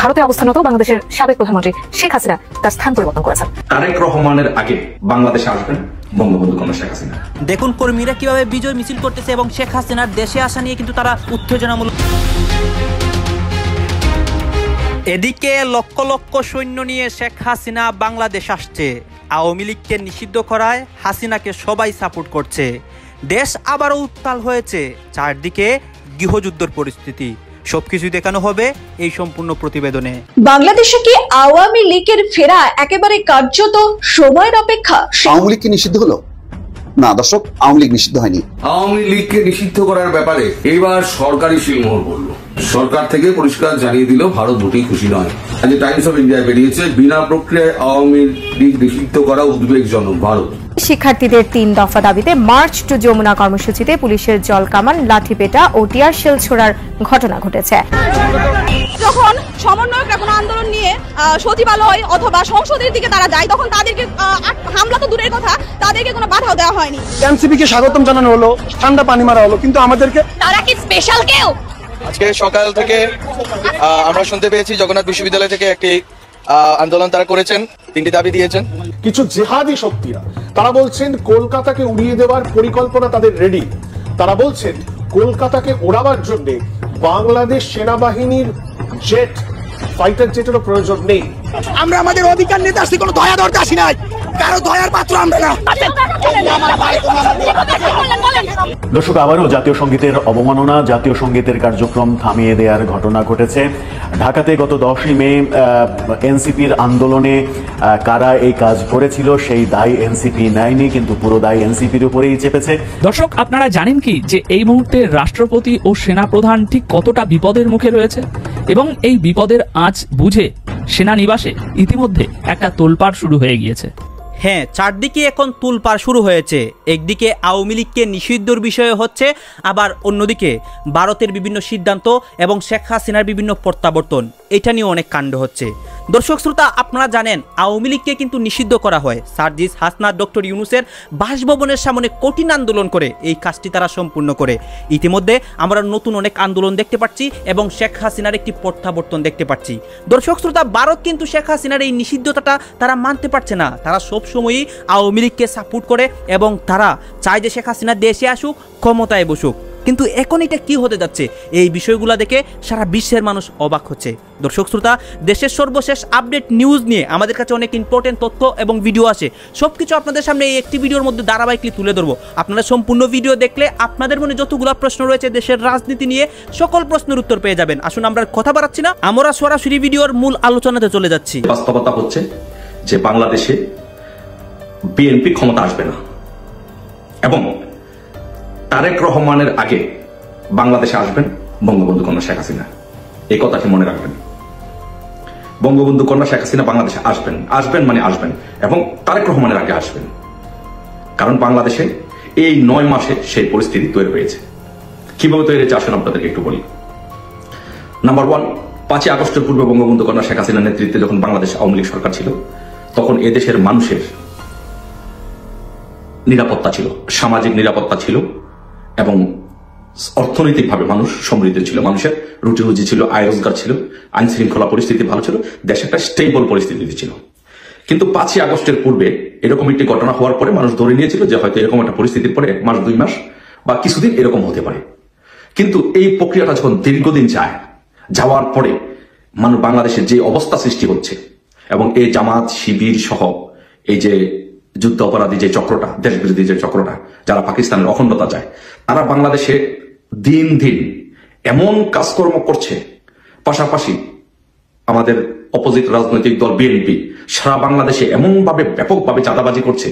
ভারতে অবস্থানরত বাংলাদেশের সাবেক প্রধানমন্ত্রী শেখ হাসিনা তার স্থান পরিবর্তন করেছেন। তারেক রহমানের আগে বাংলাদেশে আসবেন বঙ্গবন্ধু কন্যা শেখ হাসিনা। দেখুন কর্মীরা কিভাবে বিজয় মিছিল করতেছে এবং শেখ হাসিনার দেশে আসা নিয়ে কিন্তু তারা উত্তেজনামূলক। এদিকে লক্ষ লক্ষ সৈন্য নিয়ে শেখ হাসিনা বাংলাদেশ আসছে। আওয়ামী লীগকে নিষিদ্ধ করায় হাসিনাকে সবাই সাপোর্ট করছে। দেশ আবারও উত্তাল হয়েছে, চারদিকে গৃহযুদ্ধের পরিস্থিতি। সবকিছু দেখানো হবে এই সম্পূর্ণ প্রতিবেদনে। বাংলাদেশে কি আওয়ামী লীগের ফেরা একেবারে কার্যত সময়ের অপেক্ষা? আওয়ামী লীগ কি নিষিদ্ধ হলো? না দর্শক, আওয়ামী লীগ নিষিদ্ধ হয়নি। আওয়ামী লীগকে নিষিদ্ধ করার ব্যাপারে এবার সরকারি শিলমোহর পড়ল। সরকার থেকে পরিষ্কার জানিয়ে দিল ভারত মোটেই খুশি নয়। আজ টাইমস অফ ইন্ডিয়ায় বেরিয়েছে, বিনা প্রক্রিয়ায় আওয়ামী লীগ নিষিদ্ধ করা উদ্বেগজনক। ভারত শিক্ষার্থীদের 3 দফা দাবিতে মার্চ টু যমুনা কর্মসূচিতে পুলিশের জলকামান, লাঠিপেটা ও টিয়ার শেল ছোড়ার ঘটনা ঘটেছে। যখন সমন্বয়ক এখন আন্দোলন নিয়ে সচিবালয় অথবা সংসদের দিকে তারা যায়, তখন তাদেরকে হামলা তো দূরের কথা, তাদেরকে কোনো বাধাও দেওয়া হয়নি। এনসিপি কে স্বাগতম জানানো হলো, ঠান্ডা পানি মারা হলো, কিন্তু আমাদেরকে তারা কি স্পেশাল কেউ? আজকে সকাল থেকে আমরা শুনতে পেয়েছি জগন্নাথ বিশ্ববিদ্যালয় থেকে একটি আন্দোলন তারা করেছেন, 3টি দাবি দিয়েছেন। কিছু জেহাদি শক্তিরা তারা বলছেন কলকাতাকে উড়িয়ে দেওয়ার পরিকল্পনা তাদের রেডি। তারা বলছেন কলকাতাকে ওড়াবার জন্য বাংলাদেশ সেনাবাহিনীর জেট, ফাইটার জেটেরও প্রয়োজন নেই। আমরা আমাদের অধিকার নিতে আসছি, কোনো দয়া দরতে আসি নাই, কারো দয়ার পাত্র আমরা না। দর্শক, আবারও জাতীয় সঙ্গীতের অবমাননা, জাতীয় সঙ্গীতের কার্যক্রম থামিয়ে দেওয়ার ঘটনা ঘটেছে ঢাকাতে। গত 10ই মে এনসিপির আন্দোলনে কারা এই কাজ করেছিল সেই দায় এনসিপি নেয়নি, কিন্তু পুরো দায় এনসিপির উপরেই চেপেছে। দর্শক, আপনারা জানেন কি যে এই মুহূর্তে রাষ্ট্রপতি ও সেনাপ্রধান ঠিক কতটা বিপদের মুখে রয়েছে, এবং এই বিপদের আঁচ বুঝে সেনানিবাসে ইতিমধ্যে একটা তোলপাড় শুরু হয়ে গিয়েছে। হ্যাঁ, চারদিকে এখন তুলপাড় শুরু হয়েছে। একদিকে আওয়ামী লীগকে নিষিদ্ধর বিষয়ে হচ্ছে, আবার অন্যদিকে ভারতের বিভিন্ন সিদ্ধান্ত এবং শেখ হাসিনার বিভিন্ন প্রত্যাবর্তন, এটা নিয়ে অনেক কাণ্ড হচ্ছে। দর্শক শ্রোতা, আপনারা জানেন আওয়ামী লীগকে কিন্তু নিষিদ্ধ করা হয়। সার্জিস হাসনাত ডক্টর ইউনূসের বাসভবনের সামনে কঠিন আন্দোলন করে এই কাজটি তারা সম্পূর্ণ করে। ইতিমধ্যে আমরা নতুন অনেক আন্দোলন দেখতে পাচ্ছি এবং শেখ হাসিনার একটি প্রত্যাবর্তন দেখতে পাচ্ছি। দর্শক শ্রোতা, ভারত কিন্তু শেখ হাসিনার এই নিষিদ্ধতাটা তারা মানতে পারছে না। তারা সবসময়ই আওয়ামী লীগকে সাপোর্ট করে এবং তারা চায় যে শেখ হাসিনা দেশে আসুক, ক্ষমতায় বসুক। কিন্তু এখন এটা কি হতে যাচ্ছে, এই বিষয়গুলো দেখে সারা বিশ্বের মানুষ অবাক হচ্ছে। দর্শক শ্রোতা, দেশের সর্বশেষ আপডেট নিউজ নিয়ে আমাদের কাছে অনেক ইম্পর্টেন্ট তথ্য এবং ভিডিও আসে। সবকিছু আপনাদের সামনে এই একটি ভিডিওর মধ্যে ধারাবাহিকলি তুলে ধরবো। আপনারা সম্পূর্ণ ভিডিও দেখলে আপনাদের মনে যতগুলো প্রশ্ন রয়েছে দেশের রাজনীতি নিয়ে, সকল প্রশ্নের উত্তর পেয়ে যাবেন। আসুন আমরা কথা বাড়াচ্ছি না, আমরা সরাসরি ভিডিওর মূল আলোচনাতে চলে যাচ্ছি। বাস্তবতা হচ্ছে যে বাংলাদেশে বিএনপি ক্ষমতা আসবে না, এবং তারেক রহমানের আগে বাংলাদেশে আসবেন বঙ্গবন্ধু কন্যা শেখ হাসিনা। এই কথাটি মনে রাখবেন। বঙ্গবন্ধু কন্যা শেখ হাসিনা বাংলাদেশে আসবেন, আসবেন মানে আসবেন, এবং তারেক রহমানের আগে আসবেন। কারণ বাংলাদেশে এই 9 মাসে সেই পরিস্থিতি তৈরি হয়েছে। কিভাবে তৈরি হয়েছে আসুন আপনাদেরকে একটু বলি। নাম্বার 1, 5ই আগস্টের পূর্বে বঙ্গবন্ধু কন্যা শেখ হাসিনার নেতৃত্বে যখন বাংলাদেশ আওয়ামী লীগ সরকার ছিল, তখন এদেশের মানুষের নিরাপত্তা ছিল, সামাজিক নিরাপত্তা ছিল, এবং অর্থনৈতিকভাবে মানুষ সমৃদ্ধ ছিল, মানুষের রুটি রুজি ছিল, আয় রোজগার ছিল, আইন শৃঙ্খলা পরিস্থিতি ভালো ছিল, দেশে একটা স্টেবল পরিস্থিতি ছিল। কিন্তু 5ই আগস্টের পূর্বে এরকম একটি ঘটনা হওয়ার পরে মানুষ ধরে নিয়েছিল যে হয়তো এরকম একটা পরিস্থিতির পরে 1 মাস 2 মাস বা কিছুদিন এরকম হতে পারে। কিন্তু এই প্রক্রিয়াটা যখন দীর্ঘদিন যাওয়ার পরে মানুষ বাংলাদেশের যে অবস্থা সৃষ্টি হচ্ছে, এবং এই জামাত শিবির সহ এই যে যুদ্ধ অপরাধী যে চক্রটা, দেশবিরোধী যে চক্রটা, যারা পাকিস্তানের অখণ্ডতা চায়, তারা বাংলাদেশে দিন দিন এমন কাজকর্ম করছে। পাশাপাশি আমাদের অপোজিট রাজনৈতিক দল বিএনপি সারা বাংলাদেশে এমনভাবে ব্যাপকভাবে চাঁদাবাজি করছে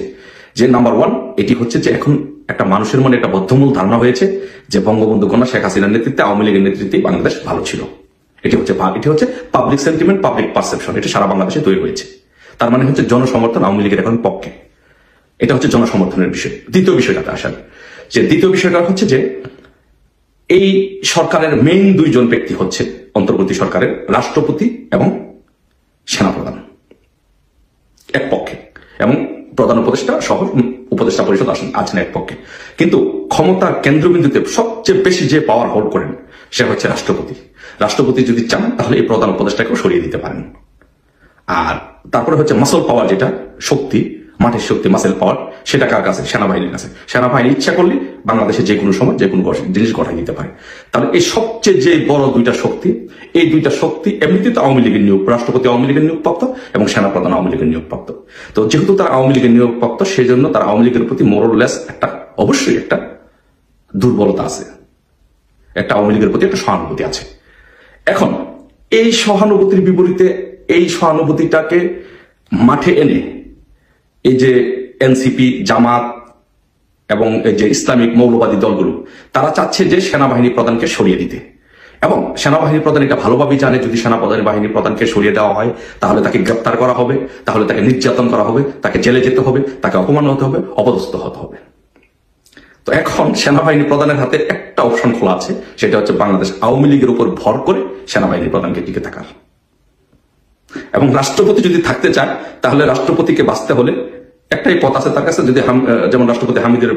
যে নাম্বার 1, এটি হচ্ছে যে এখন একটা মানুষের মনে একটা বদ্ধমূল ধারণা হয়েছে যে বঙ্গবন্ধু কন্যা শেখ হাসিনার নেতৃত্বে, আওয়ামী লীগের নেতৃত্বে বাংলাদেশ ভালো ছিল। এটি হচ্ছে পাবলিক সেন্টিমেন্ট, পাবলিক পারসেপশন, এটা সারা বাংলাদেশে তৈরি হয়েছে। তার মানে হচ্ছে জনসমর্থন আওয়ামী লীগের এখন পক্ষে। এটা হচ্ছে জনসমর্থনের বিষয়। দ্বিতীয় বিষয়টাতে আসেন, যে দ্বিতীয় বিষয়টা হচ্ছে যে এই সরকারের মেইন 2 জন ব্যক্তি হচ্ছে অন্তর্বর্তী সরকারের রাষ্ট্রপতি এবং সেনাপ্রধান এক পক্ষে, এবং প্রধান উপদেষ্টা সহ উপদেষ্টা পরিষদ আছেন এক পক্ষে। কিন্তু ক্ষমতার কেন্দ্রবিন্দুতে সবচেয়ে বেশি যে পাওয়ার হোল্ড করেন সে হচ্ছে রাষ্ট্রপতি। রাষ্ট্রপতি যদি চান তাহলে এই প্রধান উপদেষ্টাকেও সরিয়ে দিতে পারেন। আর তারপরে হচ্ছে মাসল পাওয়ার, যেটা শক্তি, মাঠের শক্তি, মাসেল পাওয়ার, সেটা কার কাছে? সেনাবাহিনীর কাছে। সেনাবাহিনী ইচ্ছা করলে বাংলাদেশে যে কোনো সময় যে কোনো জিনিস ঘটাই দিতে পারে। তাহলে এই সবচেয়ে যে বড় দুইটা শক্তি, এই দুইটা শক্তি এমনিতে তো আওয়ামী লীগের নিয়োগ, রাষ্ট্রপতি আওয়ামী লীগের নিয়োগপ্রাপ্ত এবং সেনাপ্রধান আওয়ামী লীগের নিয়োগপ্রাপ্ত। তো যেহেতু তারা আওয়ামী লীগের নিয়োগপ্রাপ্ত, সেই জন্য তারা আওয়ামী লীগের প্রতি মোরলেস একটা অবশ্যই একটা দুর্বলতা আছে, একটা আওয়ামী লীগের প্রতি একটা সহানুভূতি আছে। এখন এই সহানুভূতির বিপরীতে এই সহানুভূতিটাকে মাঠে এনে এই যে এনসিপি, জামাত এবং এই যে ইসলামিক মৌলবাদী দলগুলো, তারা চাচ্ছে যে সেনাবাহিনী প্রধানকে সরিয়ে দিতে। এবং সেনাবাহিনী প্রধান এটা ভালোভাবেই জানে, যদি সেনাবাহিনী প্রধানকে সরিয়ে দেওয়া হয় তাহলে তাকে গ্রেপ্তার করা হবে, তাহলে তাকে নির্যাতন করা হবে, তাকে জেলে যেতে হবে, তাকে অপমান হতে হবে, অপদস্থ হতে হবে। তো এখন সেনাবাহিনী প্রধানের হাতে একটা অপশন খোলা আছে, সেটা হচ্ছে বাংলাদেশ আওয়ামী লীগের উপর ভর করে সেনাবাহিনী প্রধানকে টিকে থাকার। এবং রাষ্ট্রপতি যদি থাকতে চায় তাহলে রাষ্ট্রপতিকে বাঁচতে হলে একটাই পথ আছে তার কাছে, যদি যেমন রাষ্ট্রপতি হামিদের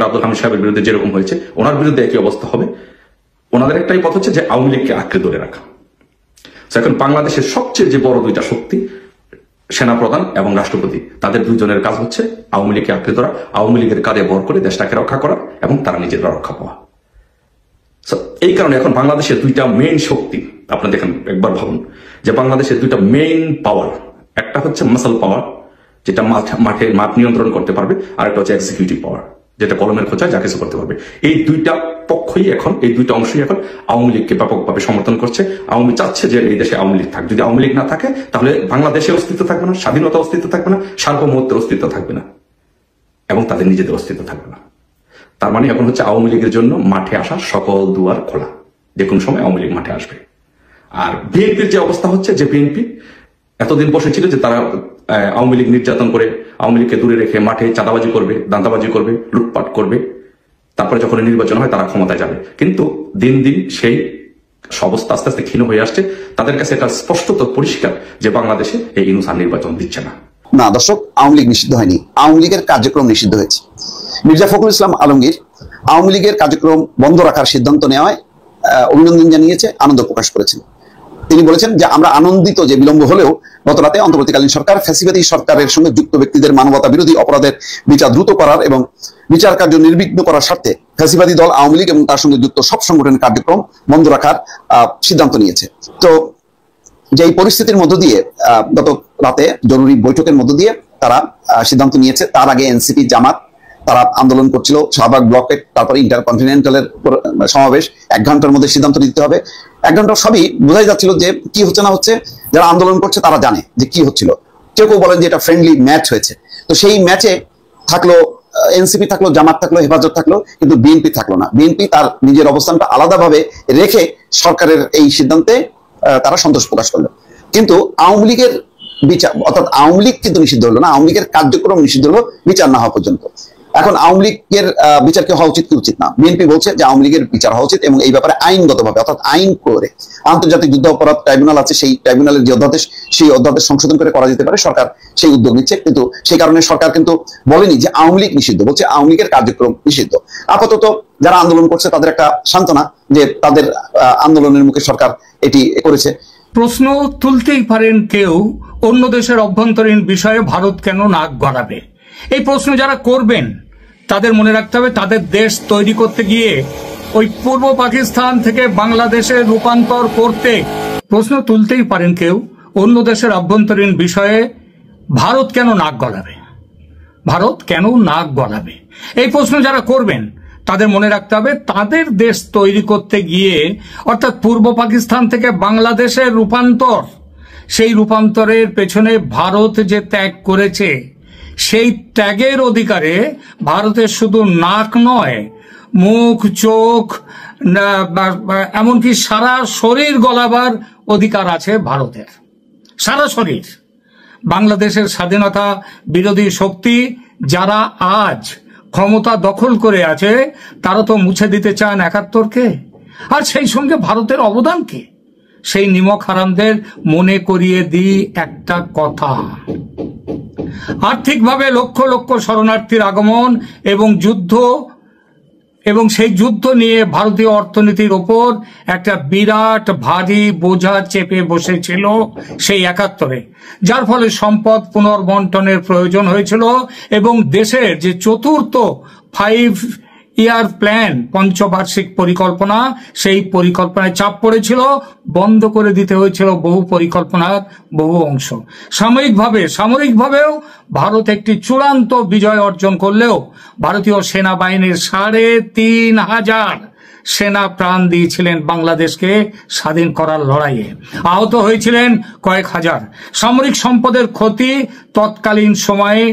আব্দুল হামিদ সাহেবের বিরুদ্ধে যেরকম হয়েছে, ওনার বিরুদ্ধে একই অবস্থা হবে। ওনাদের একটাই পথ হচ্ছে যে আওয়ামী লীগকে আঁকড়ে ধরে রাখা। এখন বাংলাদেশের সবচেয়ে যে বড় দুইটা শক্তি, সেনাপ্রধান এবং রাষ্ট্রপতি, তাদের দুইজনের কাজ হচ্ছে আওয়ামী লীগকে আঁকড়ে ধরা, আওয়ামী লীগের কাঁধে ভর করে দেশটাকে রক্ষা করা এবং তারা নিজেরা রক্ষা পাওয়া। এই কারণে এখন বাংলাদেশের দুইটা মেইন শক্তি, আপনারা দেখেন, একবার ভাবুন যে বাংলাদেশের দুইটা মেইন পাওয়ার, একটা হচ্ছে মাসল পাওয়ার, যেটা মাঠ নিয়ন্ত্রণ করতে পারবে, আর একটা হচ্ছে এক্সিকিউটিভ পাওয়ার, যেটা কলমের খোঁচায় যা কিছু করতে পারবে। এই দুইটা পক্ষই এখন, এই দুইটা অংশই এখন আওয়ামী লীগকে ব্যাপকভাবে সমর্থন করছে। আওয়ামী চাচ্ছে যে এই দেশে আওয়ামী লীগ থাক। যদি আওয়ামী লীগ না থাকে তাহলে বাংলাদেশে অস্তিত্ব থাকবে না, স্বাধীনতা অস্তিত্ব থাকবে না, সার্বভৌমত্বের অস্তিত্ব থাকবে না, এবং তাদের নিজেদের অস্তিত্ব থাকবে না। তার মানে এখন হচ্ছে আওয়ামী লীগের জন্য মাঠে আসার সকল দুয়ার খোলা, যে কোনো সময় আওয়ামী লীগ মাঠে আসবে। আর বিএনপির যে অবস্থা হচ্ছে, যে বিএনপি এতদিন বসেছিল যে তারা আওয়ামী লীগ নির্যাতন করে, আওয়ামী লীগকে দূরে রেখে মাঠে চাঁদাবাজি করবে, দান্দাবাজি করবে, লুটপাট করবে, তারপরে যখন নির্বাচন হয় তারা ক্ষমতায় যাবে। কিন্তু দিন দিন সেই অবস্থা আস্তে আস্তে ক্ষীণ হয়ে আসছে। তাদের কাছে এটা স্পষ্টত পরিষ্কার যে বাংলাদেশে এই ইউনূস আর নির্বাচন দিচ্ছে না। না দর্শক, আওয়ামী লীগ নিষিদ্ধ হয়নি, আওয়ামী লীগের কার্যক্রম নিষিদ্ধ হয়েছে। মির্জা ফখরুল ইসলাম আলমগীর আওয়ামী লীগের কার্যক্রম বন্ধ রাখার সিদ্ধান্ত নেওয়ায় অভিনন্দন জানিয়েছে, আনন্দ প্রকাশ করেছেন। তিনি বলেছেন যে আমরা আনন্দিত যে বিলম্ব হলেও গত রাতে অন্তর্বর্তীকালীন সরকার ফ্যাসিবাদী সরকারের সঙ্গে যুক্ত ব্যক্তিদের মানবতা বিরোধী অপরাধের বিচার দ্রুত করার এবং বিচার কার্য নির্বিঘ্ন করার স্বার্থে ফ্যাসিবাদী দল আওয়ামী লীগ এবং তার সঙ্গে যুক্ত সব সংগঠনের কার্যক্রম বন্ধ রাখার সিদ্ধান্ত নিয়েছে। তো যে এই পরিস্থিতির মধ্য দিয়ে গত রাতে জরুরি বৈঠকের মধ্য দিয়ে তারা সিদ্ধান্ত নিয়েছে। তার আগে এনসিপি, জামাত তারা আন্দোলন করছিল, শাহবাগ ব্লকে, তারপরে ইন্টারকন্টিনেন্টালের সমাবেশ, 1 ঘন্টার মধ্যে সিদ্ধান্ত নিতে হবে। 1 ঘন্টা সবই বোঝাই যাচ্ছিল যে কি হচ্ছে না হচ্ছে। যারা আন্দোলন করছে তারা জানে যে কি হচ্ছিল। কেউ কেউ বলেন যে এটা ফ্রেন্ডলি ম্যাচ হয়েছে। তো সেই ম্যাচে থাকলো এনসিপি, থাকলো জামাত, থাকলো হেফাজত, থাকলো কিন্তু বিএনপি থাকলো না। বিএনপি তার নিজের অবস্থানটা আলাদাভাবে রেখে সরকারের এই সিদ্ধান্তে তারা সন্তোষ প্রকাশ করলো। কিন্তু আওয়ামী লীগের বিচার, অর্থাৎ আওয়ামী লীগ কিন্তু নিষিদ্ধ হলো না, আওয়ামী লীগের কার্যক্রম নিষিদ্ধ হলো বিচার না হওয়া পর্যন্ত। এখন আওয়ামী লীগের বিচার কি হওয়া উচিত কি উচিত না, বিএনপি বলছে যে আওয়ামী লীগের বিচার হওয়া উচিত এবং এই ব্যাপারে আইনগতভাবে, অর্থাৎ আইন করে আন্তর্জাতিক যুদ্ধ অপরাধ ট্রাইব্যুনাল আছে, সেই ট্রাইব্যুনালের যে অধ্যাদেশ, সেই অধ্যাদেশ সংশোধন করে করা যেতে পারে। সরকার সেই উদ্যোগ নিচ্ছে, কিন্তু সেই কারণে সরকার কিন্তু বলেনি যে আওয়ামী লীগ নিষিদ্ধ, বলছে আওয়ামী লীগের কার্যক্রম নিষিদ্ধ। আপাতত যারা আন্দোলন করছে তাদের একটা সান্ত্বনা যে তাদের আন্দোলনের মুখে সরকার এটি করেছে। প্রশ্ন তুলতেই পারেন কেউ, অন্য দেশের অভ্যন্তরীণ বিষয়ে ভারত কেন নাক গলাবে? এই প্রশ্ন যারা করবেন তাদের মনে রাখতে হবে, তাদের দেশ তৈরি করতে গিয়ে ওই পূর্ব পাকিস্তান থেকে বাংলাদেশে রূপান্তর করতে প্রশ্ন তুলতেই পারেন কেউ, অন্য দেশের অভ্যন্তরীণ বিষয়ে ভারত কেন নাক গলাবে? ভারত কেন নাক গলাবে? এই প্রশ্ন যারা করবেন তাদের মনে রাখতে হবে, তাদের দেশ তৈরি করতে গিয়ে, অর্থাৎ পূর্ব পাকিস্তান থেকে বাংলাদেশের রূপান্তর, সেই রূপান্তরের পেছনে ভারত যে ত্যাগ করেছে, সেই ত্যাগের অধিকারে ভারতের শুধু নাক নয়, মুখ, চোখ, এমনকি সারা শরীর গলাবার অধিকার আছে ভারতের, সারা শরীর। বাংলাদেশের স্বাধীনতা বিরোধী শক্তি যারা আজ ক্ষমতা দখল করে আছে তারা তো মুছে দিতে চান ৭১কে, আর সেই সঙ্গে ভারতের অবদান কি? সেই নিমক হারামদের মনে করিয়ে দিই একটা কথা, আর্থিকভাবে লক্ষ লক্ষ শরণার্থীর আগমন এবং যুদ্ধ এবং সেই যুদ্ধ নিয়ে ভারতীয় অর্থনীতির ওপর একটা বিরাট ভারী বোঝা চেপে বসেছিল সেই ৭১-এ, যার ফলে সম্পদ পুনর্বন্টনের প্রয়োজন হয়েছিল এবং দেশের যে চতুর্থ 5-year প্ল্যান, পঞ্চবার্ষিক পরিকল্পনা, সেই পরিকল্পনায় চাপ পড়েছিল, বন্ধ করে দিতে হয়েছিল বহু পরিকল্পনার বহু অংশ। সামরিকভাবেও ভারত একটি চূড়ান্ত বিজয় অর্জন করলেও ভারতীয় সেনাবাহিনীর ৩,৫০০ সেনা প্রাণ দিয়েছিলেন বাংলাদেশকে স্বাধীন করার লড়াইয়ে, আহত হয়েছিলেন কয়েক হাজার। সামরিক সম্পদের ক্ষতি তৎকালীন সময়ে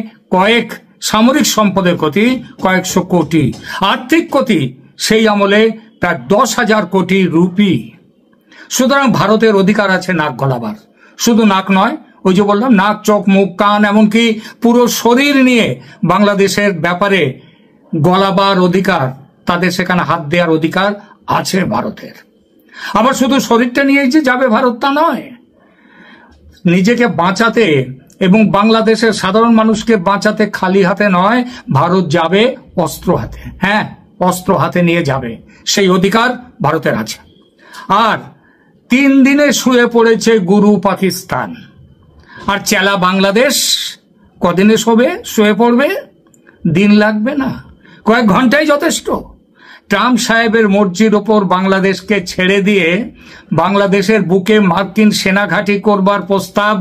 সামরিক সম্পদের ক্ষতি কয়েকশো কোটি, আর্থিক ক্ষতি সেই আমলে প্রায় ১০,০০০ কোটি রুপি। সুতরাং ভারতের অধিকার আছে নাক গলাবার, শুধু নাক নয়, ওই যে বললাম নাক, চোখ, মুখ, কান, এমনকি পুরো শরীর নিয়ে বাংলাদেশের ব্যাপারে গলাবার অধিকার, তাদের সেখানে হাত দেওয়ার অধিকার আছে ভারতের। আবার শুধু শরীরটা নিয়ে যে যাবে ভারত তা নয়, নিজেকে বাঁচাতে এবং বাংলাদেশের সাধারণ মানুষকে বাঁচাতে খালি হাতে নয়, ভারত যাবে অস্ত্র হাতে। হ্যাঁ, অস্ত্র হাতে নিয়ে যাবে, সেই অধিকার ভারতের আছে। আর ৩ দিনে শুয়ে পড়েছে গুরু পাকিস্তান, আর চেলা বাংলাদেশ কদিনে শুয়ে পড়বে? দিন লাগবে না, কয়েক ঘন্টাই যথেষ্ট। ট্রাম্প সাহেবের মর্জির ওপর বাংলাদেশকে ছেড়ে দিয়ে বাংলাদেশের বুকে মার্কিন সেনাঘাঁটি করবার প্রস্তাব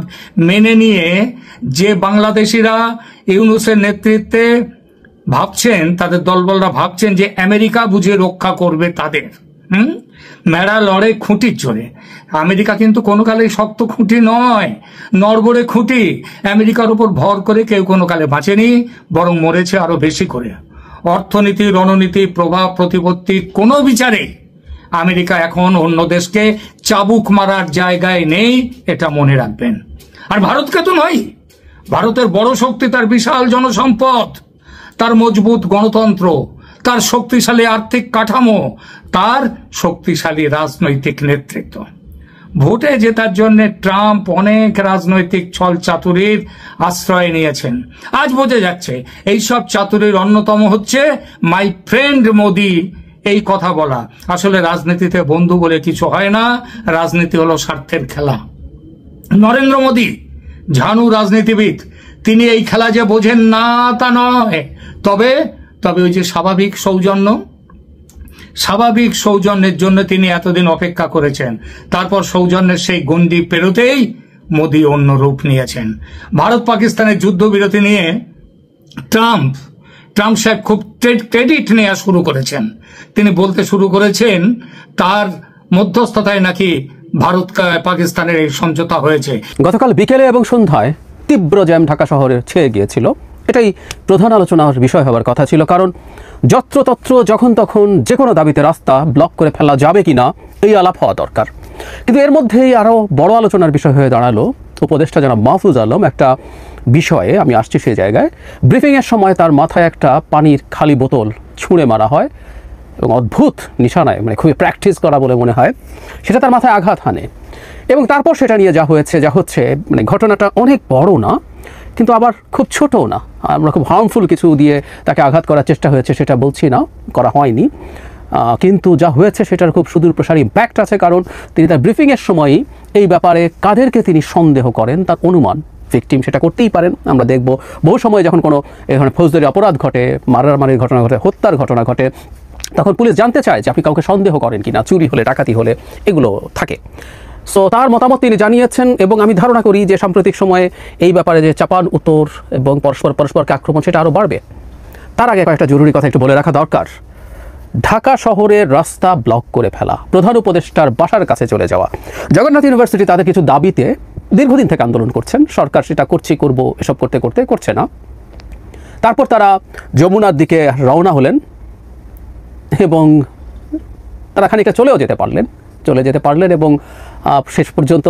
মেনে নিয়ে যে বাংলাদেশিরা ইউনূসের নেতৃত্বে ভাবছেন, তাদের দলবলরা ভাবছেন যে আমেরিকা বুঝে রক্ষা করবে তাদের, মেড়া লড়ে খুঁটির জোরে। আমেরিকা কিন্তু কোনো কালেই শক্ত খুঁটি নয়, নড়বড়ে খুঁটি। আমেরিকার উপর ভর করে কেউ কোনো কালে বাঁচেনি, বরং মরেছে আরো বেশি করে। অর্থনীতি, রণনীতি, প্রভাব প্রতিপত্তি কোনো বিচারে আমেরিকা এখন অন্য দেশকে চাবুক মারার জায়গায় নেই, এটা মনে রাখবেন। আর ভারতকে তো নয়, ভারতের বড় শক্তি তার বিশাল জনসম্পদ, তার মজবুত গণতন্ত্র, তার শক্তিশালী আর্থিক কাঠামো, তার শক্তিশালী রাজনৈতিক নেতৃত্ব। ভোটে জেতার জন্য ট্রাম্প অনেক রাজনৈতিক ছল চাতুরির আশ্রয় নিয়েছেন। আজ বোঝা যাচ্ছে এইসব চাতুরির অন্যতম হচ্ছে মাই ফ্রেন্ড মোদি, এই কথা বলা। আসলে রাজনীতিতে বন্ধু বলে কিছু হয় না, রাজনীতি হলো স্বার্থের খেলা। নরেন্দ্র মোদি ঝানু রাজনীতিবিদ, তিনি এই খেলা যে বোঝেন না তা নয়, তবে ওই যে স্বাভাবিক সৌজন্যের জন্য তিনি এতদিন অপেক্ষা করেছেন। তারপর সৌজন্যের সেই গণ্ডি পেরোতেই মোদি অন্য রূপ নিয়েছেন। ভারত পাকিস্তানের যুদ্ধবিরতি নিয়ে ট্রাম্প সাহেব খুব ক্রেডিট নেওয়া শুরু করেছেন। তিনি বলতে শুরু করেছেন তার মধ্যস্থতায় নাকি ভারত পাকিস্তানের এই সমঝোতা হয়েছে। গতকাল বিকেলে এবং সন্ধ্যায় তীব্র জ্যাম ঢাকা শহরে ছেয়ে গিয়েছিল। এটাই প্রধান আলোচনার বিষয় হওয়ার কথা ছিল, কারণ যত্রতত্র যখন তখন যে কোনো দাবিতে রাস্তা ব্লক করে ফেলা যাবে কিনা এই আলাপ হওয়া দরকার। কিন্তু এর মধ্যেই আরও বড় আলোচনার বিষয় হয়ে দাঁড়ালো উপদেষ্টা জনাব মাহফুজ আলম একটা বিষয়ে, আমি আসছি সেই জায়গায়। ব্রিফিংয়ের সময় তার মাথায় একটা পানির খালি বোতল ছুঁড়ে মারা হয় এবং অদ্ভুত নিশানায়, মানে খুবই প্র্যাকটিস করা বলে মনে হয়, সেটা তার মাথায় আঘাত হানে। এবং তারপর সেটা নিয়ে যা হচ্ছে, মানে ঘটনাটা অনেক বড় না, কিন্তু আবার খুব ছোটও না। আমরা খুব হার্মফুল কিছু দিয়ে তাকে আঘাত করার চেষ্টা হয়েছে সেটা বলছি না, করা হয়নি, কিন্তু যা হয়েছে সেটার খুব সুদূর প্রসারী ইম্প্যাক্ট আছে। কারণ তিনি তার ব্রিফিংয়ের সময়ই এই ব্যাপারে কাদেরকে তিনি সন্দেহ করেন তার অনুমান, ভিকটিম সেটা করতেই পারেন। আমরা দেখব বহু সময় যখন কোনো এই ধরনের ফৌজদারি অপরাধ ঘটে, মারামারির ঘটনা ঘটে, হত্যার ঘটনা ঘটে, তখন পুলিশ জানতে চায় যে আপনি কাউকে সন্দেহ করেন কিনা, চুরি হলে, ডাকাতি হলে, এগুলো থাকে। সো তার মতামত তিনি জানিয়েছেন এবং আমি ধারণা করি যে সাম্প্রতিক সময়ে এই ব্যাপারে যে চাপান উত্তর এবং পরস্পরকে আক্রমণ সেটা আরও বাড়বে। তার আগে কয়েকটা জরুরি কথা একটু বলে রাখা দরকার। ঢাকা শহরের রাস্তা ব্লক করে ফেলা, প্রধান উপদেষ্টার বাসার কাছে চলে যাওয়া, জগন্নাথ ইউনিভার্সিটি তাদের কিছু দাবিতে দীর্ঘদিন থেকে আন্দোলন করছেন, সরকার সেটা করব এসব করছে না। তারপর তারা যমুনার দিকে রওনা হলেন এবং তারা খানিকটা চলে যেতে পারলেন এবং শেষ পর্যন্ত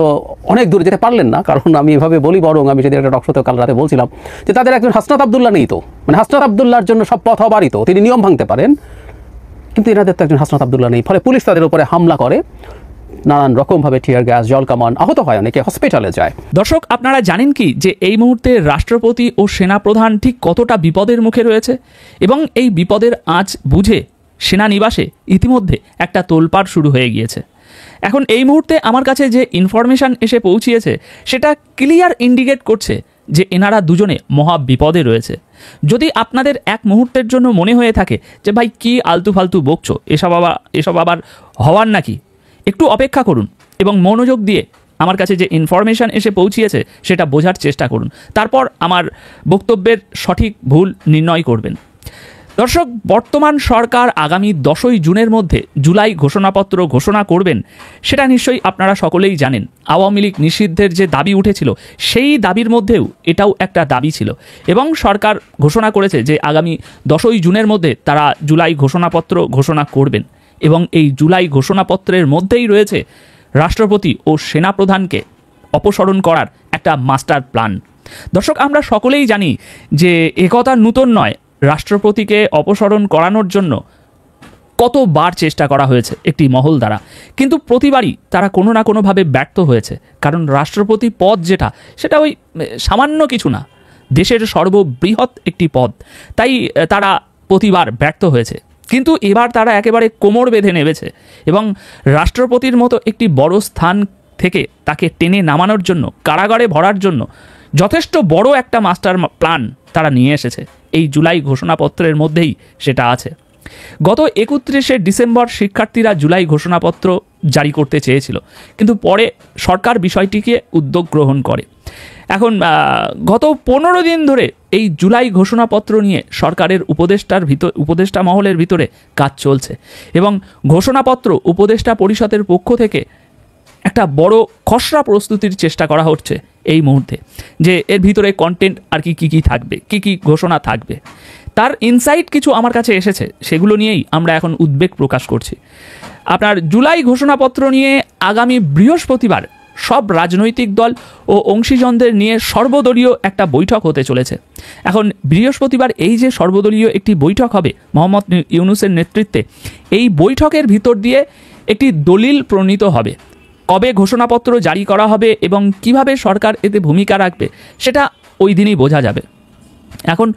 অনেক দূরে যেতে পারলেন না। কারণ আমি এভাবে বলি, বরং আমি সেদিন একটা টকশোতে কাল রাতে বলছিলাম যে তাদের একজন হাসনাত আবদুল্লাহ নেই তো, মানে হাসনাত আবদুল্লাহর জন্য সব পথ অবারিত, তিনি নিয়ম ভাঙতে পারেন, কিন্তু এনাদের তো একজন হাসনাত আবদুল্লাহ নেই। ফলে পুলিশ তাদের উপরে হামলা করে, নানান রকমভাবে টিয়ার গ্যাস, জল কামান, আহত হয়, অনেকে হসপিটালে যায়। দর্শক, আপনারা জানেন কি যে এই মুহূর্তে রাষ্ট্রপতি ও সেনাপ্রধান ঠিক কতটা বিপদের মুখে রয়েছে এবং এই বিপদের আঁচ বুঝে সেনানিবাসে ইতিমধ্যে একটা তোলপাড় শুরু হয়ে গিয়েছে। এখন এই মুহূর্তে আমার কাছে যে ইনফরমেশন এসে পৌঁছিয়েছে সেটা ক্লিয়ার ইন্ডিকেট করছে যে এনারা দুজনে মহা বিপদে রয়েছে। যদি আপনাদের এক মুহূর্তের জন্য মনে হয়ে থাকে যে ভাই কি আলতু ফালতু বকছো, এসব আবার হওয়ার নাকি, একটু অপেক্ষা করুন এবং মনোযোগ দিয়ে আমার কাছে যে ইনফরমেশন এসে পৌঁছিয়েছে সেটা বোঝার চেষ্টা করুন, তারপর আমার বক্তব্যের সঠিক ভুল নির্ণয় করবেন। দর্শক, বর্তমান সরকার আগামী 10ই জুনের মধ্যে জুলাই ঘোষণাপত্র ঘোষণা করবেন সেটা নিশ্চয়ই আপনারা সকলেই জানেন। আওয়ামী লীগ নিষিদ্ধের যে দাবি উঠেছিল সেই দাবির মধ্যেও এটাও একটা দাবি ছিল এবং সরকার ঘোষণা করেছে যে আগামী 10ই জুনের মধ্যে তারা জুলাই ঘোষণাপত্র ঘোষণা করবেন এবং এই জুলাই ঘোষণাপত্রের মধ্যেই রয়েছে রাষ্ট্রপতি ও সেনাপ্রধানকে অপসারণ করার একটা মাস্টার প্ল্যান। দর্শক, আমরা সকলেই জানি যে একথা নতুন নয়, রাষ্ট্রপতিকে অপসারণ করানোর জন্য কতবার চেষ্টা করা হয়েছে একটি মহল দ্বারা, কিন্তু প্রতিবারই তারা কোনো না কোনোভাবে ব্যর্থ হয়েছে। কারণ রাষ্ট্রপতি পদ সেটা ওই সামান্য কিছু না, দেশের সর্ববৃহৎ একটি পদ, তাই তারা প্রতিবার ব্যর্থ হয়েছে। কিন্তু এবার তারা একেবারে কোমর বেঁধে নেমেছে এবং রাষ্ট্রপতির মতো একটি বড় স্থান থেকে তাকে টেনে নামানোর জন্য, কারাগারে ভরার জন্য যথেষ্ট বড় একটা মাস্টার প্ল্যান তারা নিয়ে এসেছে। এই জুলাই ঘোষণাপত্রের মধ্যেই সেটা আছে। গত 31শে ডিসেম্বর শিক্ষার্থীরা জুলাই ঘোষণাপত্র জারি করতে চেয়েছিল, কিন্তু পরে সরকার বিষয়টিকে উদ্যোগ গ্রহণ করে। এখন গত 15 দিন ধরে এই জুলাই ঘোষণাপত্র নিয়ে সরকারের উপদেষ্টা মহলের ভিতরে কাজ চলছে এবং ঘোষণাপত্র উপদেষ্টা পরিষদের পক্ষ থেকে একটা বড় খসড়া প্রস্তুতির চেষ্টা করা হচ্ছে এই মুহূর্তে, যে এর ভিতরে কন্টেন্ট আর কি থাকবে, কি ঘোষণা থাকবে। তার ইনসাইট কিছু আমার কাছে এসেছে, সেগুলো নিয়েই আমরা এখন উদ্বেগ প্রকাশ করছি। আপনার জুলাই ঘোষণাপত্র নিয়ে আগামী বৃহস্পতিবার সব রাজনৈতিক দল ও অংশীজনদের নিয়ে সর্বদলীয় একটা বৈঠক হতে চলেছে। এখন বৃহস্পতিবার এই যে সর্বদলীয় একটি বৈঠক হবে মোহাম্মদ ইউনূসের নেতৃত্বে, এই বৈঠকের ভিতর দিয়ে একটি দলিল প্রণীত হবে। কবে ঘোষণাপত্র জারি করা হবে এবং কিভাবে সরকার এতে ভূমিকা রাখবে সেটা ওই দিনই বোঝা যাবে। এখন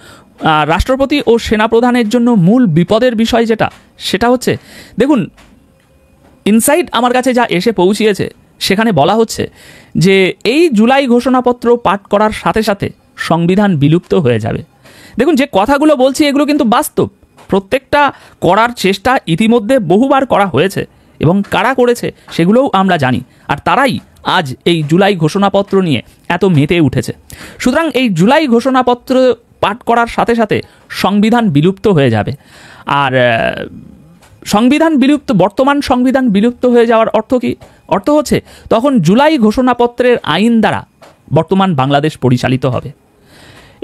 রাষ্ট্রপতি ও সেনাপ্রধানের জন্য মূল বিপদের বিষয় সেটা হচ্ছে, দেখুন, ইনসাইট আমার কাছে যা এসে পৌঁছিয়েছে সেখানে বলা হচ্ছে যে এই জুলাই ঘোষণাপত্র পাঠ করার সাথে সাথে সংবিধান বিলুপ্ত হয়ে যাবে। দেখুন, যে কথাগুলো বলছি এগুলো কিন্তু বাস্তব, প্রত্যেকটা করার চেষ্টা ইতিমধ্যে বহুবার করা হয়েছে এবং কারা করেছে সেগুলোও আমরা জানি, আর তারাই আজ এই জুলাই ঘোষণাপত্র নিয়ে এত মেতে উঠেছে। সুতরাং এই জুলাই ঘোষণাপত্র পাঠ করার সাথে সাথে সংবিধান বিলুপ্ত হয়ে যাবে। আর বর্তমান সংবিধান বিলুপ্ত হয়ে যাওয়ার অর্থ কি? অর্থ হচ্ছে তখন জুলাই ঘোষণাপত্রের আইন দ্বারা বর্তমান বাংলাদেশ পরিচালিত হবে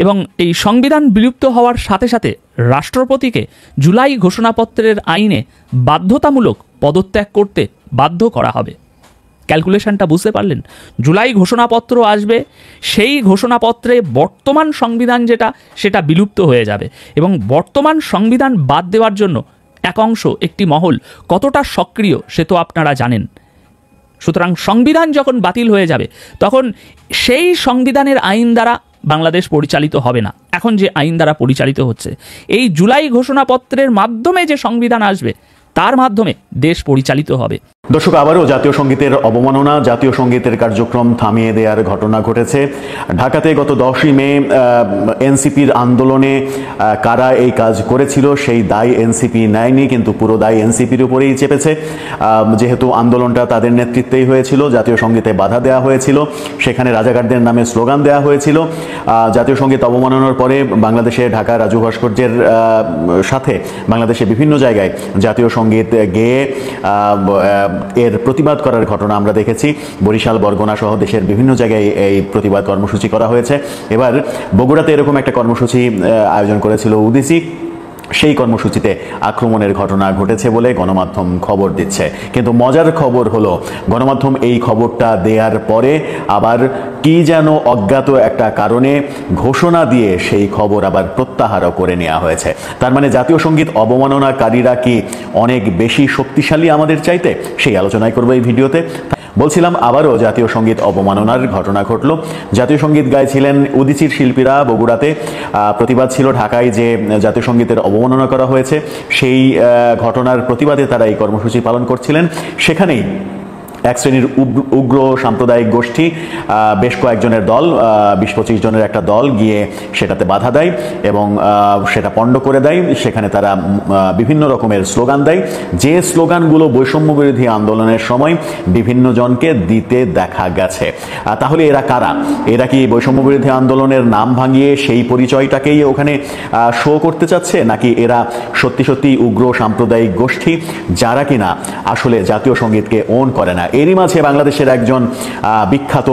এবং এই সংবিধান বিলুপ্ত হওয়ার সাথে সাথে রাষ্ট্রপতিকে জুলাই ঘোষণাপত্রের আইনে বাধ্যতামূলক পদত্যাগ করতে বাধ্য করা হবে। ক্যালকুলেশনটা বুঝতে পারলেন? জুলাই ঘোষণাপত্র আসবে, সেই ঘোষণাপত্রে বর্তমান সংবিধান সেটা বিলুপ্ত হয়ে যাবে এবং বর্তমান সংবিধান বাদ দেওয়ার জন্য একটি মহল কতটা সক্রিয় সে তো আপনারা জানেন। সুতরাং সংবিধান যখন বাতিল হয়ে যাবে তখন সেই সংবিধানের আইন দ্বারা বাংলাদেশ পরিচালিত হবে না। এখন যে আইন দ্বারা পরিচালিত হচ্ছে, এই জুলাই ঘোষণাপত্রের মাধ্যমে যে সংবিধান আসবে তার মাধ্যমে দেশ পরিচালিত হবে। দর্শক, আবারও জাতীয় সঙ্গীতের অবমাননা, জাতীয় সঙ্গীতের কার্যক্রম থামিয়ে দেওয়ার ঘটনা ঘটেছে ঢাকাতে। গত 10ই মে এনসিপির আন্দোলনে কারা এই কাজ করেছিল সেই দায় এনসিপি নেয়নি, কিন্তু পুরো দায় এনসিপির উপরেই চেপেছে। যেহেতু আন্দোলনটা তাদের নেতৃত্বেই হয়েছিল, জাতীয় সঙ্গীতে বাধা দেওয়া হয়েছিল, সেখানে রাজাকারদের নামে স্লোগান দেওয়া হয়েছিল। জাতীয় সঙ্গীত অবমাননার পরে বাংলাদেশে ঢাকা রাজু ভাস্কর্যের সাথে বাংলাদেশে বিভিন্ন জায়গায় জাতীয় সঙ্গীত গেয়ে এর প্রতিবাদ করার ঘটনা আমরা দেখেছি। বরিশাল, বরগুনা সহ দেশের বিভিন্ন জায়গায় এই প্রতিবাদ কর্মসূচি করা হয়েছে। এবার বগুড়াতে এরকম একটা কর্মসূচি আয়োজন করেছিল উদিসি, সেই কর্মসূচিতে আক্রমণের ঘটনা ঘটেছে বলে গণমাধ্যম খবর দিচ্ছে। কিন্তু মজার খবর হলো, গণমাধ্যম এই খবরটা দেওয়ার পরে আবার কি যেন অজ্ঞাত একটা কারণে ঘোষণা দিয়ে সেই খবর আবার প্রত্যাহারও করে নেওয়া হয়েছে। তার মানে জাতীয় সঙ্গীত অবমাননাকারীরা কি অনেক বেশি শক্তিশালী আমাদের চাইতে? সেই আলোচনাই করবো এই ভিডিওতে। বলছিলাম আবারও জাতীয় সঙ্গীত অবমাননার ঘটনা ঘটল। জাতীয় সঙ্গীত গাইছিলেন উদীচীর শিল্পীরা বগুড়াতে। প্রতিবাদ ছিল ঢাকায় যে জাতীয় সঙ্গীতের অবমাননা করা হয়েছে, সেই ঘটনার প্রতিবাদে তারা এই কর্মসূচি পালন করছিলেন। সেখানেই এক শ্রেণীর উগ্র সাম্প্রদায়িক গোষ্ঠী, বেশ কয়েকজনের দল, 20-25 জনের একটা দল গিয়ে সেটাতে বাধা দেয় এবং সেটা পণ্ড করে দেয়। সেখানে তারা বিভিন্ন রকমের স্লোগান দেয়, যে স্লোগানগুলো বৈষম্য বিরোধী আন্দোলনের সময় বিভিন্ন জনকে দিতে দেখা গেছে। তাহলে এরা কারা? এরা কি বৈষম্য বিরোধী আন্দোলনের নাম ভাঙিয়ে সেই পরিচয়টাকেই ওখানে শো করতে চাচ্ছে, নাকি এরা সত্যি সত্যি উগ্র সাম্প্রদায়িক গোষ্ঠী যারা কিনা আসলে জাতীয় সঙ্গীতকে ওন করে না? এরই মাঝে বাংলাদেশের একজন বিখ্যাত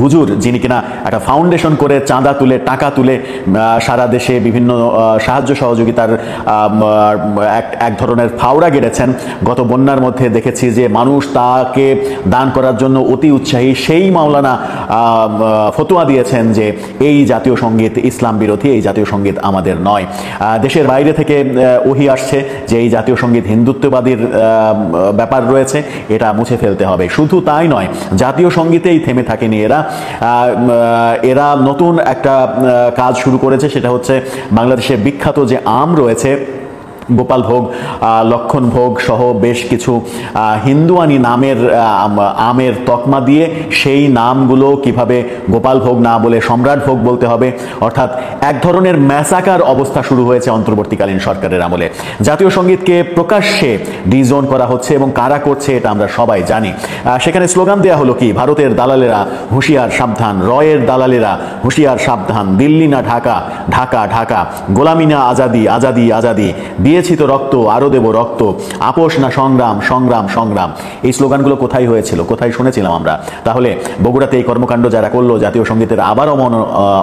হুজুর, যিনি কিনা একটা ফাউন্ডেশন করে চাঁদা তুলে টাকা তুলে সারা দেশে বিভিন্ন সাহায্য সহযোগিতার এক ধরনের ফাওড়া গেড়েছেন, গত বন্যার মধ্যে দেখেছি যে মানুষ তাকে দান করার জন্য অতি উৎসাহী, সেই মাওলানা ফতোয়া দিয়েছেন যে এই জাতীয় সঙ্গীত ইসলাম বিরোধী, এই জাতীয় সঙ্গীত আমাদের নয়। দেশের বাইরে থেকে ওহী আসছে যে এই জাতীয় সঙ্গীত হিন্দুত্ববাদীর ব্যাপার রয়েছে, এটা মুছে ফেলতে হবে। শুধু তাই নয়, জাতীয় সঙ্গীতেই থেমে থাকেনি এরা নতুন একটা কাজ শুরু করেছে, সেটা হচ্ছে বাংলাদেশের বিখ্যাত যে আম রয়েছে, গোপাল ভোগ, লক্ষণ ভোগ সহ বেশ কিছু হিন্দুয়ানি নামের আমের তকমা দিয়ে সেই নামগুলো কিভাবে গোপাল ভোগ না বলে সম্রাট ভোগ বলতে হবে, অর্থাৎ এক ধরনের ম্যাসাকার অবস্থা শুরু হয়েছে অন্তর্বর্তীকালীন সরকারের আমলে। জাতীয় সঙ্গীতকে প্রকাশ্যে ডিজোন করা হচ্ছে এবং কারা করছে এটা আমরা সবাই জানি। সেখানে স্লোগান দেওয়া হলো কি, ভারতের দালালেরা হুঁশিয়ার সাবধান, রয়ের দালালেরা হুঁশিয়ার সাবধান, দিল্লি না ঢাকা, ঢাকা ঢাকা, গোলামি না আজাদি, আজাদি আজাদি, দিয়েছি তো রক্ত আরো দেব রক্ত, আপোষ না সংগ্রাম, সংগ্রাম সংগ্রাম। এই স্লোগানগুলো কোথায় হয়েছিল, কোথায় শুনেছিলাম আমরা? তাহলে বগুড়াতে এই কর্মকাণ্ড যারা করলো, জাতীয় সঙ্গীতের আবার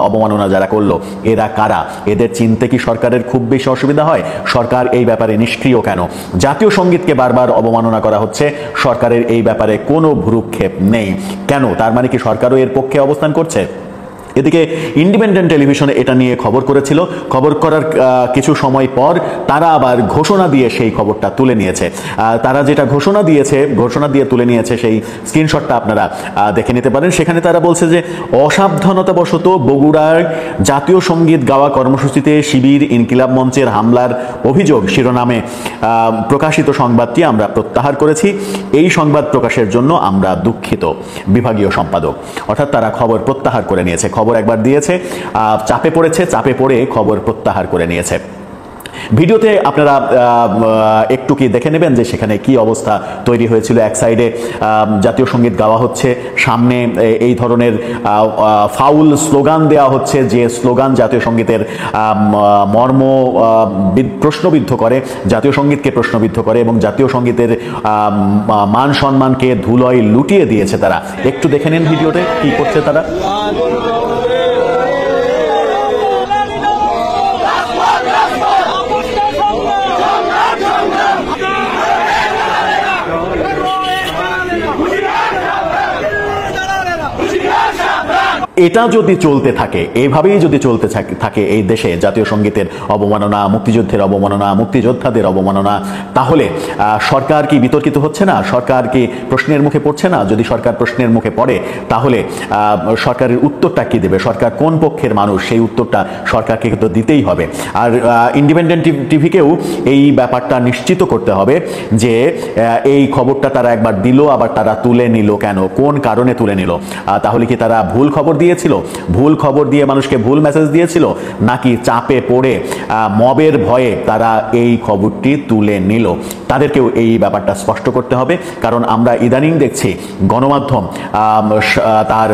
অবমাননা যারা করলো, এরা কারা? এদের চিনতে কি সরকারের খুব বেশি অসুবিধা হয়? সরকার এই ব্যাপারে নিষ্ক্রিয় কেন? জাতীয় সঙ্গীতকে বারবার অবমাননা করা হচ্ছে, সরকারের এই ব্যাপারে কোনো ভ্রুক্ষেপ নেই কেন? তার মানে কি সরকারও এর পক্ষে অবস্থান করছে? এদিকে ইন্ডিপেন্ডেন্ট টেলিভিশনে এটা নিয়ে খবর করেছিল, খবর করার কিছু সময় পর তারা আবার ঘোষণা দিয়ে সেই খবরটা তুলে নিয়েছে। তারা যেটা ঘোষণা দিয়ে তুলে নিয়েছে সেই স্ক্রিনশটটা আপনারা দেখে নিতে পারেন। সেখানে তারা বলছে যে অসাবধানতাবশত বগুড়ার জাতীয় সঙ্গীত গাওয়া কর্মসূচিতে শিবির ইনকিলাব মঞ্চের হামলার অভিযোগ শিরোনামে প্রকাশিত সংবাদটি আমরা প্রত্যাহার করেছি। এই সংবাদ প্রকাশের জন্য আমরা দুঃখিত। বিভাগীয় সম্পাদক, অর্থাৎ তারা খবর প্রত্যাহার করে নিয়েছে। খবর একবার দিয়েছে, চাপে পড়েছে, চাপে পড়ে খবর প্রত্যাহার করে নিয়েছে। ভিডিওতে আপনারা একটু কি দেখে নেবেন যে সেখানে কি অবস্থা তৈরি হয়েছিল। এক সাইডে জাতীয় সঙ্গীত গাওয়া হচ্ছে, সামনে এই ধরনের ফাউল স্লোগান দেওয়া হচ্ছে, যে স্লোগান জাতীয় সঙ্গীতের মর্ম প্রশ্নবিদ্ধ করে, জাতীয় সঙ্গীতকে প্রশ্নবিদ্ধ করে এবং জাতীয় সঙ্গীতের মান সম্মানকে ধুলোয় লুটিয়ে দিয়েছে তারা। একটু দেখে নেন ভিডিওতে কি করছে তারা। এটা যদি চলতে থাকে, এইভাবেই যদি চলতে থাকে এই দেশে জাতীয় সঙ্গীতের অবমাননা, মুক্তিযুদ্ধের অবমাননা, মুক্তিযোদ্ধাদের অবমাননা, তাহলে সরকার কি বিতর্কিত হচ্ছে না? সরকার কি প্রশ্নের মুখে পড়ছে না? যদি সরকার প্রশ্নের মুখে পড়ে তাহলে সরকারের উত্তরটা কি দেবে? সরকার কোন পক্ষের মানুষ, সেই উত্তরটা সরকারকে কিন্তু দিতেই হবে। আর ইন্ডিপেন্ডেন্ট টিভিকেও এই ব্যাপারটা নিশ্চিত করতে হবে যে এই খবরটা তারা একবার দিল, আবার তারা তুলে নিল কেন, কোন কারণে তুলে নিল? তাহলে কি তারা ভুল খবর দিয়েছিল, ভুল খবর দিয়ে মানুষকে ভুল মেসেজ দিয়েছিল, নাকি চাপে পড়ে মবের ভয়ে তারা এই খবরটি তুলে নিল? তাদেরকেও এই ব্যাপারটা স্পষ্ট করতে হবে। কারণ আমরা ইদানিং দেখছি গণমাধ্যম তার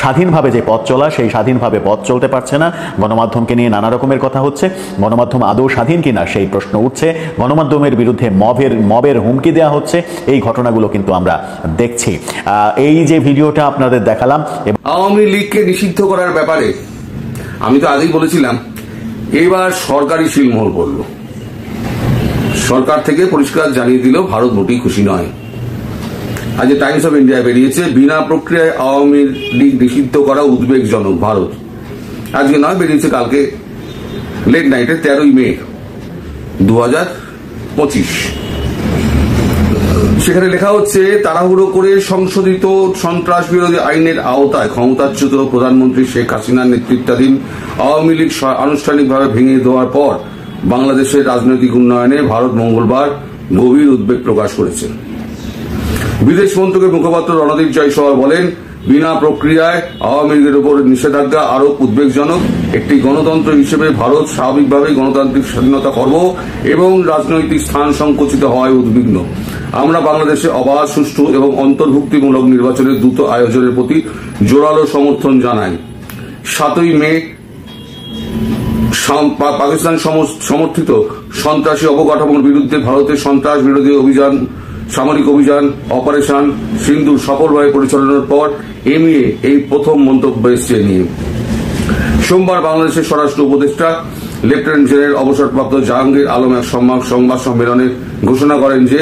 স্বাধীনভাবে যে পথ চলা, সেই স্বাধীনভাবে পথ চলতে পারছে না। গণমাধ্যমকে নিয়ে নানা রকমের কথা হচ্ছে। গণমাধ্যম আদৌ স্বাধীন কিনা সেই প্রশ্ন উঠছে। গণমাধ্যমের বিরুদ্ধে মবের হুমকি দেওয়া হচ্ছে। এই ঘটনাগুলো কিন্তু আমরা দেখছি। এই যে ভিডিওটা আপনাদের দেখালাম, আওয়ামী লীগকে নিষিদ্ধ করার ব্যাপারে আমি তো আগেই বলেছিলাম, এবার সরকারি শিলমোহর পড়ল। সরকার থেকে পরিষ্কার জানিয়ে দিল ভারত মোটেই খুশি নয়। আজ টাইমস অফ ইন্ডিয়া বেরিয়েছে, বিনা প্রক্রিয়ায় আওয়ামী লীগ নিষিদ্ধ করা উদ্বেগজনক ভারত। আজকে নয়, বেরিয়েছে কালকে লেট নাইটে 13ই মে 2025। সেখানে লেখা হচ্ছে, তাড়াহুড়ো করে সংশোধিত সন্ত্রাস বিরোধী আইনের আওতায় ক্ষমতাচ্যুত প্রধানমন্ত্রী শেখ হাসিনার নেতৃত্বাধীন আওয়ামী লীগ আনুষ্ঠানিকভাবে ভেঙে দেওয়ার পর বাংলাদেশের রাজনৈতিক উন্নয়নে ভারত মঙ্গলবার গভীর উদ্বেগ প্রকাশ করেছে। বিদেশ মন্ত্রকের মুখপাত্র রণদীপ জয়সওয়াল বলেন, বিনা প্রক্রিয়ায় আওয়ামী লীগের উপর নিষেধাজ্ঞা আরোপ উদ্বেগজনক। একটি গণতন্ত্র হিসেবে ভারত স্বাভাবিকভাবেই গণতান্ত্রিক স্বাধীনতা খর্ব এবং রাজনৈতিক স্থান সংকুচিত হওয়ায় উদ্বিগ্ন। আমরা বাংলাদেশে অবাধ, সুষ্ঠু এবং অন্তর্ভুক্তিমূলক নির্বাচনের দ্রুত আয়োজনের প্রতি জোরালো সমর্থন জানাই। 7ই মে পাকিস্তান সমর্থিত সন্ত্রাসী অবকাঠামোর বিরুদ্ধে ভারতের সন্ত্রাস বিরোধী সামরিক অভিযান অপারেশন সিন্দুর সফলভাবে পরিচালনার পর এমএ এই প্রথম মন্তব্য এসছে নিয়ে। সোমবার বাংলাদেশের স্বরাষ্ট্র উপদেষ্টা লেফটেন্যান্ট জেনারেল অবসরপ্রাপ্ত জাহাঙ্গীর আলম এক সংবাদ সম্মেলনে ঘোষণা করেন যে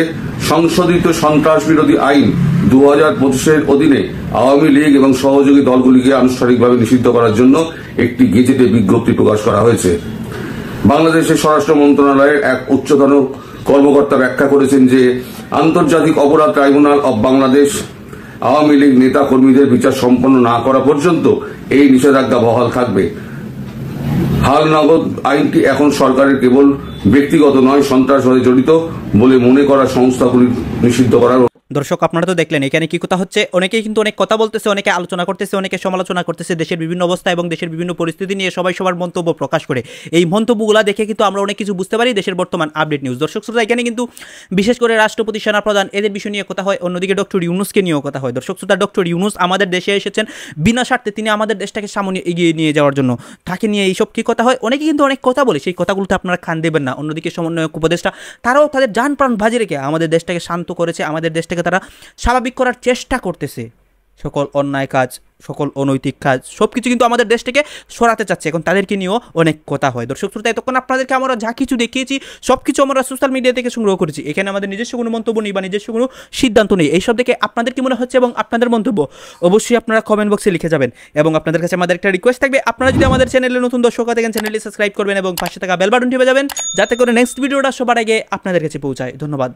সংশোধিত সন্ত্রাস বিরোধী আইন 2025-এর অধীনে আওয়ামী লীগ এবং সহযোগী দলগুলিকে আনুষ্ঠানিকভাবে নিষিদ্ধ করার জন্য একটি গেজেটে বিজ্ঞপ্তি প্রকাশ করা হয়েছে। বাংলাদেশের স্বরাষ্ট্র মন্ত্রণালয়ের এক উচ্চতন কর্মকর্তা ব্যাখ্যা করেছেন যে আন্তর্জাতিক অপরাধ ট্রাইব্যুনাল অব বাংলাদেশ আওয়ামী লীগ নেতা কর্মীদের বিচার সম্পন্ন না করা পর্যন্ত এই নিষেধাজ্ঞা বহাল থাকবে। হালনাগদ আইনটি এখন সরকারের কেবল ব্যক্তিগত নয়, সন্ত্রাসবাদে জড়িত বলে মনে করা সংস্থাগুলি নিষিদ্ধ করার। দর্শক, আপনারা তো দেখলেন এখানে কি কথা হচ্ছে। অনেকেই কিন্তু অনেক কথা বলতেছে, অনেকে আলোচনা করতেছে, অনেকে সমালোচনা করতেছে দেশের বিভিন্ন অবস্থা এবং দেশের বিভিন্ন পরিস্থিতি নিয়ে সবাই সবার মন্তব্য প্রকাশ করে। এই মন্তব্যগুলো দেখে কিন্তু আমরা অনেক কিছু বুঝতে পারি দেশের বর্তমান আপডেট নিউজ। দর্শক শ্রোতা, এখানে কিন্তু বিশেষ করে রাষ্ট্রপতি, সেনাপ্রধান এদের বিষয় নিয়ে কথা হয়, অন্যদিকে ডক্টর ইউনূসকে নিয়েও কথা হয়। দর্শক শ্রোতা, ডক্টর ইউনূস আমাদের দেশে এসেছেন বিনা স্বার্থে, তিনি আমাদের দেশটাকে সামনে এগিয়ে নিয়ে যাওয়ার জন্য। তাকে নিয়ে এইসব কী কথা হয়, অনেকে কিন্তু অনেক কথা বলে, সেই কথাগুলোতে আপনারা কান দেবেন না। অন্যদিকে সমন্বয়ক উপদেষ্টা, তারাও তাদের জান প্রাণ ভাজি রেখে আমাদের দেশটাকে শান্ত করেছে, আমাদের দেশটাকে তারা স্বাভাবিক করার চেষ্টা করতেছে। সকল অন্যায় কাজ, সকল অনৈতিক কাজ সবকিছু কিন্তু আমাদের দেশ থেকে সরাতে চাচ্ছে। এখন তাদেরকে নিয়েও অনেক কথা হয়। দর্শক শ্রোতা, এতক্ষণ আপনাদেরকে আমরা যা কিছু দেখিয়েছি সব কিছু আমরা সোশ্যাল মিডিয়া থেকে সংগ্রহ করেছি। এখানে আমাদের নিজস্ব কোনো মন্তব্য নেই বা নিজস্ব কোনো সিদ্ধান্ত নেই। এইসব দেখে আপনাদের কি মনে হচ্ছে এবং আপনাদের মন্তব্য অবশ্যই আপনারা কমেন্ট বক্সে লিখে যাবেন। এবং আপনাদের কাছে আমাদের একটা রিকোয়েস্ট থাকবে, আপনারা যদি আমাদের চ্যানেলে নতুন দর্শক থাকেন চ্যানেলটি সাবস্ক্রাইব করবেন এবং পাশে থাকা বেল বাটনটি বাজাবেন, যাতে করে নেক্সট ভিডিওটা সবার আগে আপনাদের কাছে পৌঁছায়। ধন্যবাদ।